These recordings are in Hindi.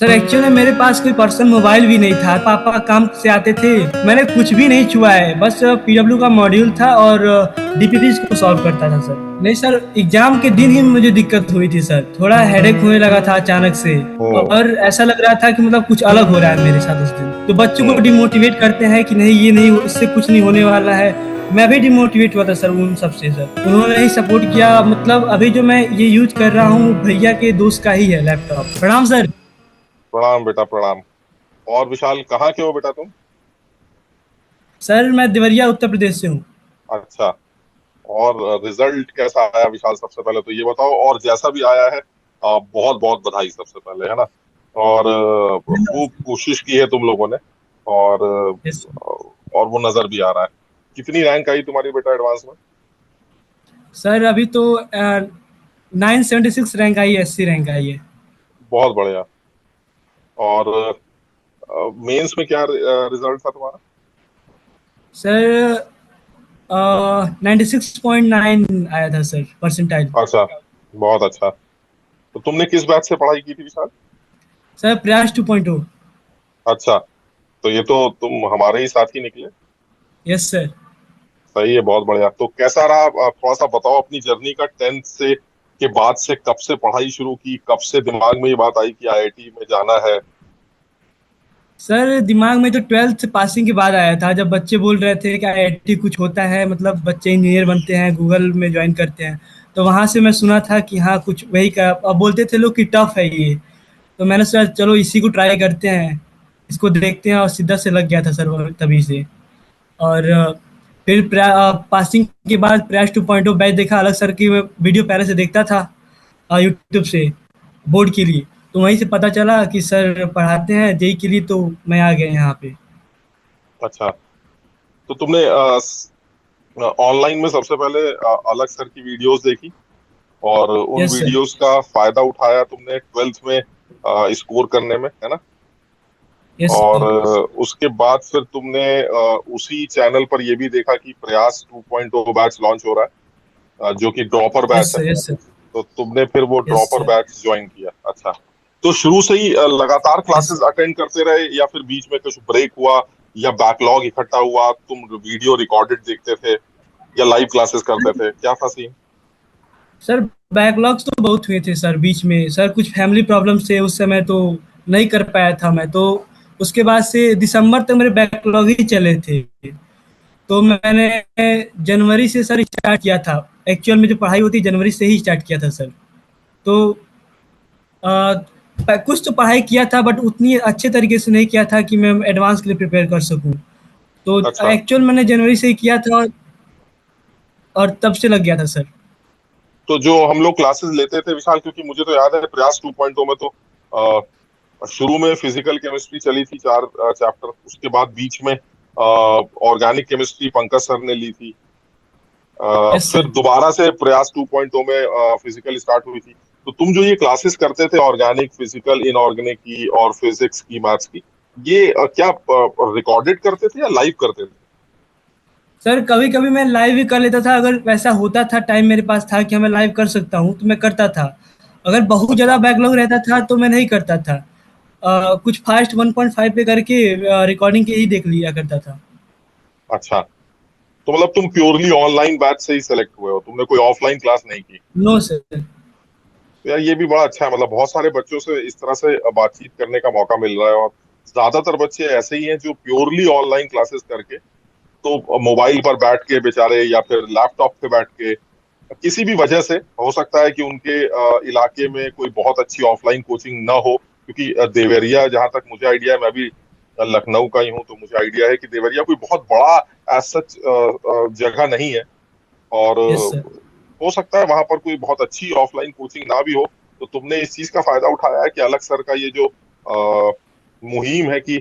सर एक्चुअली मेरे पास कोई पर्सनल मोबाइल भी नहीं था। पापा काम से आते थे, मैंने कुछ भी नहीं छुआ है, बस पीडब्ल्यू का मॉड्यूल था और डीपीपीज को सॉल्व करता था सर। नहीं सर, एग्जाम के दिन ही मुझे दिक्कत हुई थी सर, थोड़ा हेडेक होने लगा था अचानक से। ओ। और ऐसा लग रहा था कि मतलब कुछ अलग हो रहा है मेरे साथ उस दिन। तो बच्चों को हम्म। डिमोटिवेट करते हैं कि नहीं ये नहीं, इससे कुछ नहीं होने वाला है। मैं भी डिमोटिवेट हुआ था सर उन सबसे सर। उन्होंने ही सपोर्ट किया। मतलब अभी जो मैं ये यूज कर रहा हूँ भैया के दोस्त का ही है लैपटॉप। प्रणाम सर। प्रणाम बेटा प्रणाम। और विशाल कहाँ के हो बेटा तुम? सर मैं देवरिया उत्तर प्रदेश से हूँ। अच्छा। और रिजल्ट कैसा आया विशाल? सबसे पहले तो ये बताओ, और जैसा भी आया है बहुत बहुत बधाई सबसे पहले, है ना। और खूब कोशिश की है तुम लोगों ने। और यस और वो नजर भी आ रहा है। कितनी रैंक आई तुम्हारी बेटा एडवांस में? सर, अभी तो 976 रैंक आई है, 80 रैंक आई है। बहुत बढ़िया। और मेंस में क्या रिजल्ट था तुम्हारा? सर 96.9 आया था सर, परसेंटाइल। अच्छा, बहुत अच्छा। तो तुमने किस बैच से पढ़ाई की थी विशाल? सर प्रयास 2.0। अच्छा, तो ये तो तुम हमारे ही साथ ही निकले। Yes sir. सही है, बहुत बढ़िया। तो कैसा रहा, थोड़ा सा बताओ अपनी जर्नी का, टेंथ से के बाद से कब से पढ़ाई शुरू की, कब से दिमाग में ये बात आई कि आईआईटी में जाना है? सर दिमाग में तो 12th पासिंग के बाद आया था, जब बच्चे बोल रहे थे कि आईआईटी कुछ होता है, मतलब बच्चे इंजीनियर बनते हैं, गूगल में ज्वाइन करते हैं। तो वहाँ से मैं सुना था कि हाँ कुछ वही का, अब बोलते थे लोग कि टफ है ये। तो मैंने सोचा चलो इसी को ट्राई करते हैं, इसको देखते हैं, और सीधा से लग गया था सर तभी से। और फिर पासिंग के बाद प्रयास 2.0 बैच देखा, अलग सर की मैं वीडियो पहले से देखता था यूट्यूब से बोर्ड के लिए। तो वहीं से पता चला कि सर पढ़ाते हैं जेई के लिए, तो मैं आ गया यहाँ पे। अच्छा, तो तुमने ऑनलाइन में सबसे पहले अलग सर की वीडियोस देखी, और उन यस सर। वीडियोस का फायदा उठाया तुमने ट्वेल्थ में स्कोर करने में, है ना। यस और सर। उसके बाद फिर तुमने उसी चैनल पर ये भी देखा कि प्रयास 2.0 बैच लॉन्च हो रहा है, जो कि ड्रॉपर बैच यस है। सर। Yes sir. तो तुमने फिर वो yes dropper sir. Batch join किया। अच्छा, तो शुरू से ही लगातार यस। क्लासेस अटेंड करते रहे, या फिर बीच में कुछ ब्रेक हुआ, या बैकलॉग इकट्ठा हुआ, तुम वीडियो रिकॉर्डेड देखते थे, या लाइव क्लासेस करते थे, क्या था सीन? सर बैकलॉग्स तो बहुत हुए थे सर बीच में। सर कुछ फैमिली प्रॉब्लम्स थे उस समय, तो नहीं कर पाया था मैं तो। उसके बाद से दिसंबर तक मेरे बैकलॉग ही चले थे। तो मैंने जनवरी से सर स्टार्ट किया था। एक्चुअल में जो पढ़ाई होती है जनवरी से ही स्टार्ट किया था सर। तो कुछ तो पढ़ाई किया था, बट उतनी अच्छे तरीके से नहीं किया था कि मैं एडवांस के लिए प्रिपेयर कर सकूं। तो अच्छा, एक्चुअल मैंने जनवरी से ही किया था, और तब से लग गया था सर। तो जो हम लोग क्लासेस लेते थे विशाल, क्योंकि मुझे तो याद है प्रयास 2.0 में तो शुरू में फिजिकल केमिस्ट्री चली थी, 4 चैप्टर। उसके बाद बीच में ऑर्गेनिक केमिस्ट्री पंकज सर ने ली थी। यस फिर सर। दोबारा से प्रयास 2.0 में फिजिकल स्टार्ट हुई थी। तो तुम जो ये क्लासेस करते थे, ऑर्गेनिक, फिजिकल, इनऑर्गेनिक की, और फिजिक्स की, मैथ्स की, ये क्या रिकॉर्डेड करते थे या लाइव करते थे? सर कभी कभी मैं लाइव भी कर लेता था, अगर वैसा होता था, टाइम मेरे पास था कि मैं लाइव कर सकता हूँ तो मैं करता था। अगर बहुत ज़्यादा अच्छा। बैकलॉग रहता था तो मैं नहीं करता था। कुछ फास्ट 1.5 पे करके रिकॉर्डिंग के ही देख लिया करता था। अच्छा, तो मतलब तुम प्योरली ऑनलाइन बैच से ही सेलेक्ट हुए हो, तुमने कोई ऑफलाइन क्लास नहीं की? No sir. तो यार ये भी बड़ा अच्छा है, मतलब बहुत सारे बच्चों से इस तरह से बातचीत करने का मौका मिल रहा है। और ज्यादातर बच्चे ऐसे ही हैं जो प्योरली ऑनलाइन क्लासेस करके, तो मोबाइल पर बैठ के बेचारे, या फिर लैपटॉप पे बैठ के, किसी भी वजह से हो सकता है कि उनके इलाके में कोई बहुत अच्छी ऑफलाइन कोचिंग ना हो। क्योंकि देवरिया, जहां तक मुझे आइडिया है, मैं भी लखनऊ का ही हूँ, तो मुझे आइडिया है कि देवरिया कोई बहुत बड़ा एज सच जगह नहीं है। और यस सर। हो सकता है वहां पर कोई बहुत अच्छी ऑफलाइन कोचिंग ना भी हो। तो तुमने इस चीज का फायदा उठाया है कि अलग सर का ये जो मुहिम है कि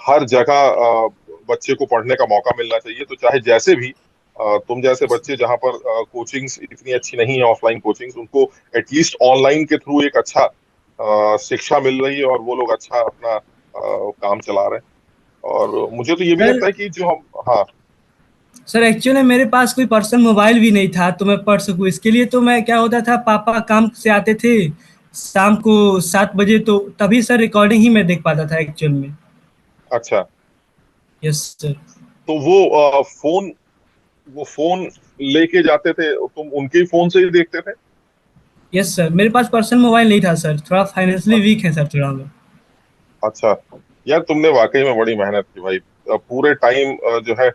हर जगह बच्चे को पढ़ने का मौका मिलना चाहिए। तो चाहे जैसे भी तुम जैसे बच्चे जहाँ पर कोचिंग्स इतनी अच्छी नहीं है, ऑफलाइन कोचिंग्स, उनको एटलीस्ट ऑनलाइन के थ्रू एक अच्छा शिक्षा मिल रही है, और वो लोग अच्छा अपना काम चला रहे हैं। और मुझे तो ये भी सर लगता है कि जो हम, हाँ। सर एक्चुअली मेरे पास कोई पर्सनल मोबाइल भी नहीं था तो मैं पढ़ सकूँ, इसके लिए तो मैं क्या होता था, पापा काम से आते थे, शाम को 7 बजे, तो तभी सर रिकॉर्डिंग ही मैं देख पाता था एक्चुअल में। अच्छा। Yes sir. तो वो फोन लेके जाते थे, तुम उनके ही फोन से ही देखते थे? यस सर, मेरे पास पर्सनल मोबाइल नहीं था सर, थोड़ा फाइनेंशियली अच्छा। वीक है सर थोड़ा मैं। अच्छा। यार तुमने वाकई में बड़ी मेहनत की भाई। पूरे टाइम जो है,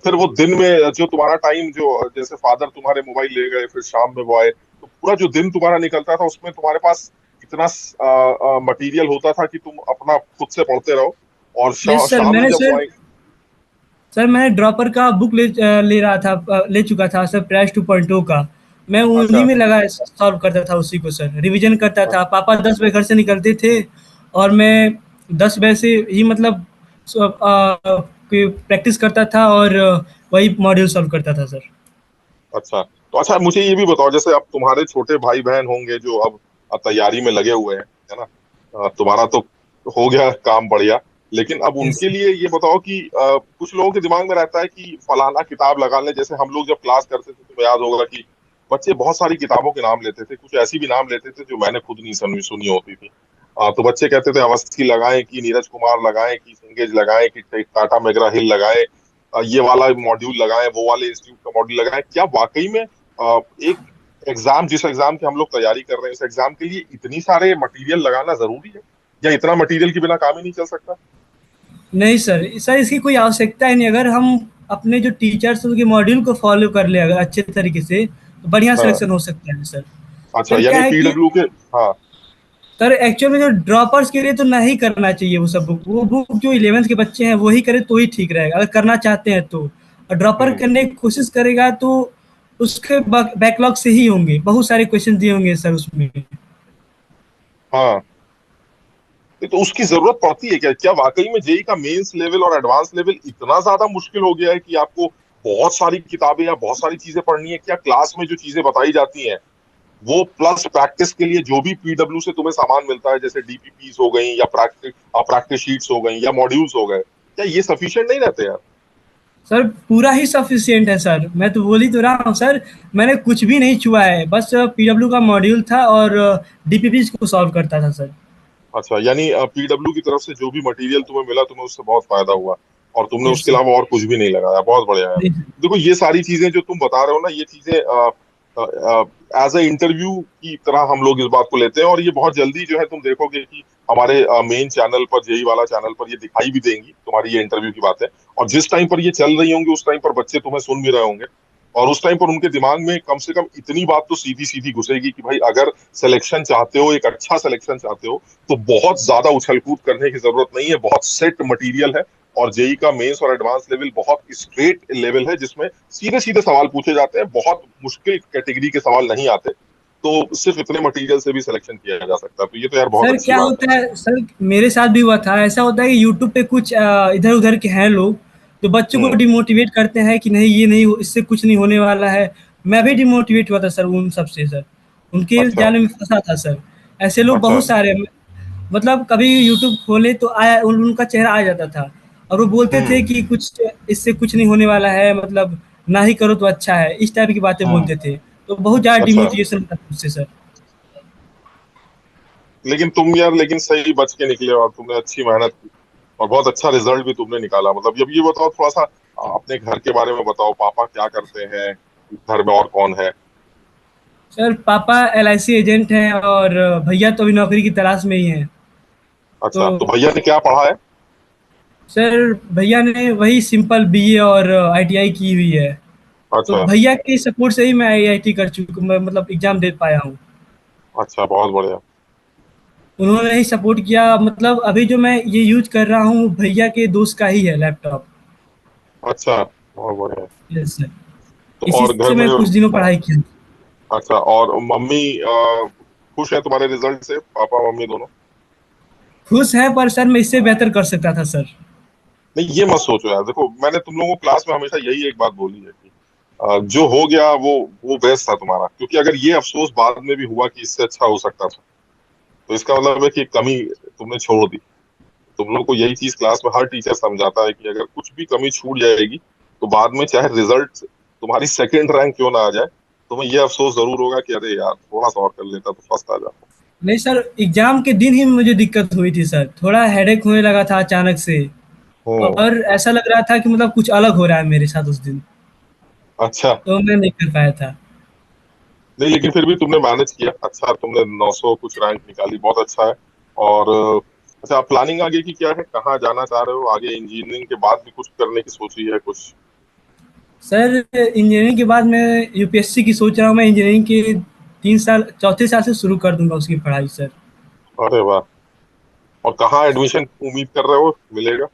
फिर वो दिन में जो तुम्हारा टाइम, जो जैसे फादर तुम्हारे मोबाइल ले गए, फिर शाम में वो आए, तो पूरा जो दिन तुम्हारा निकलता था उसमें तुम्हारे पास इतना मटेरियल होता था कि तुम अपना खुद से पढ़ते रहो, और यस सर, शाम में मैंने जब वो सर आए। सर मैंने ड्रॉपर का बुक ले रहा था, ले चुका था सर, प्रयास 2.0 का। मैं उन्हीं अच्छा। में लगा सॉल्व करता था उसी को सर, रिवीजन करता था। पापा 10 बजे घर से निकलते थे और मैं 10 बजे से ही मतलब प्रैक्टिस करता था और वही मॉड्यूल सॉल्व करता था सर। अच्छा, तो अच्छा मुझे ये भी बताओ, जैसे अब तुम्हारे छोटे भाई बहन होंगे जो अब तैयारी में लगे हुए हैं, है ना? तुम्हारा तो हो गया काम बढ़िया, लेकिन अब यस उनके लिए ये बताओ कि कुछ लोगों के दिमाग में रहता है कि फलाना किताब लगा लें। जैसे हम लोग जब क्लास करते थे, तुम्हें याद होगा कि बच्चे बहुत सारी किताबों के नाम लेते थे, कुछ ऐसी भी नाम लेते थे जो मैंने खुद नहीं सुनी सुनी होती थी। तो बच्चे कहते थे अवस्थी लगाएं, कि नीरज कुमार लगाएं, कि सिंगेज लगाएं, कि टाटा मैगरा हिल लगाएं, ये वाला मॉड्यूल लगाएं, वो वाले इंस्टीट्यूट का मॉड्यूल लगाएं। क्या वाकई में एक एग्जाम, जिस एग्जाम की हम लोग तैयारी कर रहे हैं, उस एग्जाम के लिए इतनी सारे मटेरियल लगाना जरूरी है, या इतना मटेरियल के बिना काम ही नहीं चल सकता? नहीं सर, सर इसकी कोई आवश्यकता ही नहीं। अगर हम अपने जो टीचर्स उनके मॉड्यूल को फॉलो कर ले अगर अच्छे तरीके से, तो बढ़िया हाँ। सिलेक्शन हो सकता है सर। अच्छा, सर क्या यानी है कि पीडब्ल्यू के। हाँ। सर एक्चुअल में जो ड्रॉपर्स के लिए तो नहीं करना चाहिए वो सब बुक। वो बुक जो 11th के बच्चे हैं वही करे तो ही ठीक रहेगा, अगर करना चाहते हैं तो। और ड्रॉपर हम्म। करने की कोशिश करेगा तो उसके बैकलॉग से ही होंगे, बहुत सारे क्वेश्चन दिए होंगे सर उसमें। हाँ, तो उसकी जरूरत पड़ती है क्या? क्या वाकई में जेई का मेंस लेवल और एडवांस लेवल इतना ज्यादा मुश्किल हो गया है कि आपको बहुत सारी किताबें या बहुत सारी चीजें पढ़नी है? क्या क्लास में जो चीजें बताई जाती हैं वो प्लस प्रैक्टिस के लिए जो भी पीडब्ल्यू से तुम्हें सामान मिलता है, जैसे डीपीपीस हो गई, या प्रैक्टिस शीट्स हो गई, या मॉड्यूल्स हो गए, क्या ये सफिशिएंट नहीं रहते यार? सर पूरा ही सफिशियंट है सर, मैं तो बोल ही तो रहा हूँ सर। मैंने कुछ भी नहीं छुआ है, बस पीडब्ल्यू का मॉड्यूल था और डीपीपी को सॉल्व करता था सर। अच्छा, यानी पीडब्ल्यू की तरफ से जो भी मटेरियल तुम्हें मिला, तुम्हें उससे बहुत फायदा हुआ, और तुमने यस उसके सर। अलावा और कुछ भी नहीं लगाया। बहुत बढ़िया यार। जी देखो, ये सारी चीजें जो तुम बता रहे हो ना, ये चीजें एज ए इंटरव्यू की तरह हम लोग इस बात को लेते हैं, और ये बहुत जल्दी जो है तुम देखोगे कि हमारे मेन चैनल पर, जेई वाला चैनल पर, ये दिखाई भी देंगी तुम्हारी ये इंटरव्यू की बातें। और जिस टाइम पर ये चल रही होंगी, उस टाइम पर बच्चे तुम्हें सुन भी रहे होंगे, और उस टाइम पर उनके दिमाग में कम से कम इतनी बात तो सीधी सीधी घुसेगी कि भाई, अगर सिलेक्शन चाहते हो, एक अच्छा सिलेक्शन चाहते हो, तो बहुत ज्यादा उछल कूद करने की जरूरत नहीं है, बहुत सेट मटेरियल है। और जेई का मेंस और एडवांस लेवल बहुत स्ट्रेट लेवल है, जिसमें सीधे सीधे सवाल पूछे जाते हैं, बहुत मुश्किल कैटेगरी के सवाल नहीं आते। तो सिर्फ इतने मटेरियल से भी सिलेक्शन किया जा सकता है, तो ये तो यार बहुत सर, अच्छी क्या बात है। होता है सर, मेरे साथ भी हुआ था। ऐसा होता है कि यूट्यूब पे कुछ इधर उधर के हैं लोग, तो बच्चों को हम्म। डिमोटिवेट करते हैं कि नहीं ये नहीं, इससे कुछ नहीं होने वाला है। मैं भी डिमोटिवेट हुआ था सर उन सब से सर, उनके अच्छा। जाल में फंसा था सर। ऐसे लोग अच्छा। बहुत सारे मतलब कभी यूट्यूब खोले तो आया उनका चेहरा आ जाता था, और वो बोलते थे हम्म। कि कुछ इससे कुछ नहीं होने वाला है, मतलब ना ही करो तो अच्छा है, इस टाइप की बातें हम्म। बोलते थे। तो बहुत ज़्यादा अच्छा। डिमोटिवेशन होता था उससे सर। लेकिन तुम यार, लेकिन सही बच के निकले, और तुमने अच्छी मेहनत की, और बहुत अच्छा रिजल्ट भी तुमने निकाला। मतलब अब ये बताओ थोड़ा सा, अपने घर के बारे में बताओ, पापा क्या करते हैं, घर में और कौन है? सर पापा एलआईसी एजेंट हैं और भैया तो अभी नौकरी की तलाश में ही हैं। तो अच्छा, तो भैया ने क्या पढ़ा है? सर भैया ने वही सिंपल बीए और आईटीआई की हुई है। तो अच्छा। भैया के सपोर्ट से ही मैं आईआईटी कर चुका, मैं मतलब एग्जाम दे पाया हूँ। अच्छा, बहुत बढ़िया। उन्होंने ही सपोर्ट किया, मतलब अभी जो मैं ये यूज कर रहा हूँ भैया के दोस्त का ही है लैपटॉप। अच्छा, बहुत बढ़िया। Yes sir. तो इसी और घर से में। मैं कुछ दिनों हाँ। पढ़ाई की। अच्छा, और मम्मी खुश है तुम्हारे रिजल्ट से, पापा मम्मी दोनों? खुश है, पर सर मैं इससे बेहतर कर सकता था सर। नहीं, ये मत सोचो यार। देखो, मैंने तुम लोगों को क्लास में हमेशा यही एक बात बोली है कि जो हो गया वो बेस्ट था तुम्हारा, क्योंकि अगर ये अफसोस बाद में भी हुआ कि इससे अच्छा हो सकता था, तो इसका मतलब है कि कमी तुमने छोड़ दी। तुम लोग को यही चीज क्लास में हर टीचर समझाता है कि अगर कुछ भी कमी छूट जाएगी, तो बाद में चाहे रिजल्ट तुम्हारी सेकंड रैंक क्यों ना आ जाए, तुम्हें ये अफसोस जरूर होगा कि अरे यार, थोड़ा सा और कर लेता तो फर्स्ट आ जाता। नहीं सर, एग्जाम के दिन ही मुझे दिक्कत हुई थी सर, थोड़ा हेडेक होने लगा था अचानक से। हम्म। और ऐसा लग रहा था कि मतलब कुछ अलग हो रहा है मेरे साथ उस दिन, अच्छा। तो मैं नहीं कर पाया था। नहीं, लेकिन फिर भी तुमने मैनेज किया, अच्छा, तुमने 900 कुछ रैंक निकाली, बहुत अच्छा है। और अच्छा, प्लानिंग आगे की क्या है, कहाँ जाना चाह रहे हो आगे, इंजीनियरिंग के बाद भी कुछ करने की सोची है कुछ? सर इंजीनियरिंग के बाद मैं यूपीएससी की सोच रहा हूँ, मैं इंजीनियरिंग के 3 साल, चौथे साल से शुरू कर दूंगा उसकी पढ़ाई सर। अरे वाह। और कहाँ एडमिशन उम्मीद कर रहे हो मिलेगा?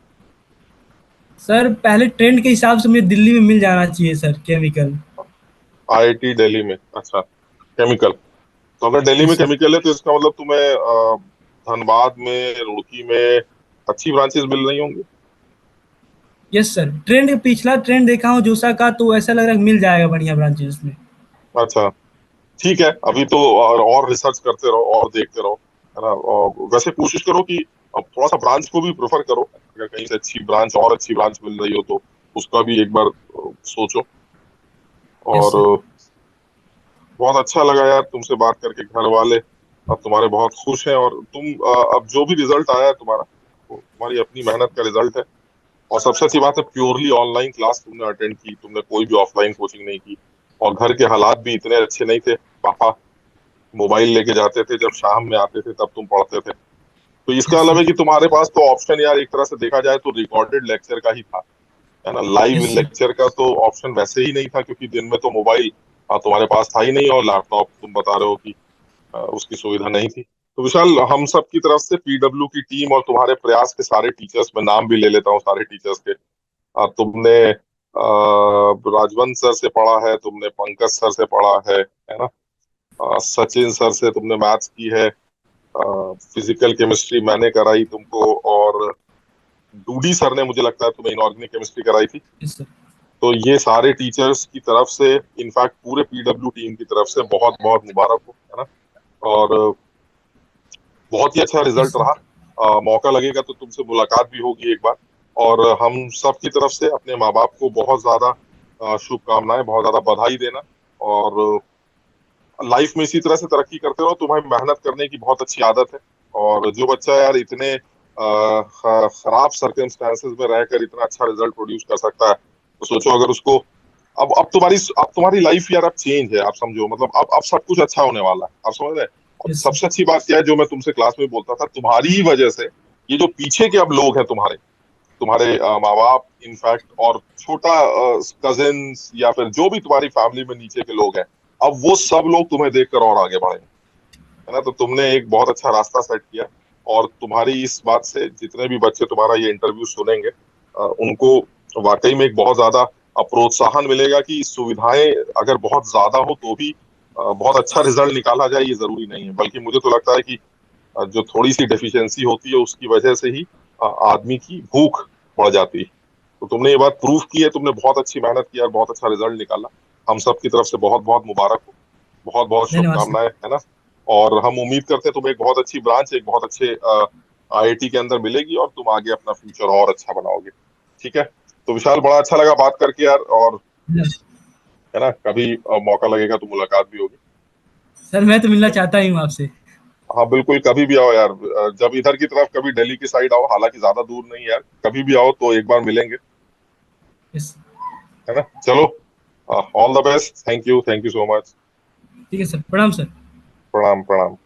सर पहले ट्रेंड के हिसाब से मुझे दिल्ली में मिल जाना चाहिए सर, केमिकल। आईआईटी दिल्ली में, अच्छा, केमिकल। तो अगर दिल्ली में यस सर। केमिकल है तो इसका मतलब तुम्हें धनबाद में, रुड़की में अच्छी ब्रांचेस मिल रही होंगी। यस सर, ट्रेंड, पिछला ट्रेंड देखा हूँ जोसा का, तो ऐसा लग रहा है मिल जाएगा बढ़िया ब्रांचेस में। अच्छा, ठीक है, अभी तो और रिसर्च करते रहो और देखते रहो, है ना। और वैसे कोशिश करो कि अब थोड़ा सा ब्रांच को भी प्रेफर करो, अगर कहीं से अच्छी ब्रांच और अच्छी ब्रांच मिल रही हो तो उसका भी एक बार सोचो। यस और सर। बहुत अच्छा लगा यार तुमसे बात करके, घर वाले अब तुम्हारे बहुत खुश हैं, और तुम अब जो भी रिजल्ट आया है तुम्हारा, वो तुम्हारी अपनी मेहनत का रिजल्ट है। और सबसे अच्छी बात है, प्योरली ऑनलाइन क्लास तुमने अटेंड की, तुमने कोई भी ऑफलाइन कोचिंग नहीं की। और घर के हालात भी इतने अच्छे नहीं थे, पापा मोबाइल लेके जाते थे, जब शाम में आते थे तब तुम पढ़ते थे। तो इसका यस मतलब है सर। कि तुम्हारे पास तो ऑप्शन यार एक तरह से देखा जाए तो रिकॉर्डेड लेक्चर का ही था, है ना। Live yes sir. लेक्चर का तो ऑप्शन वैसे ही नहीं था, क्योंकि दिन में तो मोबाइल तुम्हारे पास था ही नहीं, और लैपटॉप तुम बता रहे हो कि उसकी सुविधा नहीं थी। तो विशाल, हम सब की तरफ से, पीडब्ल्यू की टीम और तुम्हारे प्रयास के सारे टीचर्स, मैं नाम भी ले लेता हूँ सारे टीचर्स के, तुमने राजवंत सर से पढ़ा है, तुमने पंकज सर से पढ़ा है ना। सचिन सर से तुमने मैथ्स की है, फिजिकल केमिस्ट्री मैंने कराई तुमको, और डूडी सर ने मुझे लगता है तुम्हें इनऑर्गेनिक केमिस्ट्री कराई थी। Yes sir. तो ये सारे टीचर्स की तरफ से, इनफैक्ट पूरे पीडब्ल्यू टीम की तरफ से बहुत बहुत मुबारक हो, है ना। और बहुत ही अच्छा यस रिजल्ट सर। रहा। मौका लगेगा तो तुमसे मुलाकात भी होगी एक बार। और हम सब की तरफ से अपने माँ बाप को बहुत ज्यादा शुभकामनाएं, बहुत ज्यादा बधाई देना। और लाइफ में इसी तरह से तरक्की करते रहो, तुम्हें मेहनत करने की बहुत अच्छी आदत है। और जो बच्चा यार इतने खराब सर्कमस्टांसेस में रहकर इतना अच्छा रिजल्ट प्रोड्यूस कर सकता है, तो सोचो अगर उसको, अब तुम्हारी लाइफ यार अब चेंज है, आप समझो, मतलब अब सब कुछ अच्छा होने वाला है, आप समझ रहे हैं। और यस सर। सबसे अच्छी बात क्या है, जो मैं तुमसे क्लास में बोलता था, तुम्हारी ही वजह से ये जो पीछे के अब लोग हैं तुम्हारे, तुम्हारे माँ बाप इनफैक्ट, और छोटा कजिन्स, या फिर जो भी तुम्हारी फैमिली में नीचे के लोग हैं, अब वो सब लोग तुम्हें देखकर और आगे बढ़ेंगे, है ना। तो तुमने एक बहुत अच्छा रास्ता सेट किया। और तुम्हारी इस बात से जितने भी बच्चे तुम्हारा ये इंटरव्यू सुनेंगे, उनको वाकई में एक बहुत ज्यादा प्रोत्साहन मिलेगा कि सुविधाएं अगर बहुत ज्यादा हो तो भी बहुत अच्छा रिजल्ट निकाला जाए, ये जरूरी नहीं है। बल्कि मुझे तो लगता है कि जो थोड़ी सी डेफिशिएंसी होती है उसकी वजह से ही आदमी की भूख बढ़ जाती है। तो तुमने ये बात प्रूव की है, तुमने बहुत अच्छी मेहनत की और बहुत अच्छा रिजल्ट निकाला। हम सब की तरफ से बहुत बहुत मुबारक हो, बहुत बहुत धन्यवाद सर। शुभकामनाएं, है ना। और हम उम्मीद करते हैं तुम्हें एक बहुत अच्छी ब्रांच, एक बहुत अच्छे आईआईटी के अंदर मिलेगी, और तुम आगे अपना फ्यूचर और अच्छा बनाओगे। ठीक है। तो विशाल, बड़ा अच्छा लगा बात करके यार, और है ना, कभी मौका लगेगा तो मुलाकात भी होगी। सर मैं तो मिलना चलो, चाहता ही हूँ आपसे। हाँ बिल्कुल, कभी भी आओ यार, जब इधर की तरफ कभी दिल्ली की साइड आओ, हालांकि ज्यादा दूर नहीं है यार, कभी भी आओ तो एक बार मिलेंगे, यस। है ना। चलो, all the best, thank you so much. ठीक है सर, प्रणाम सर। प्रणाम प्रणाम।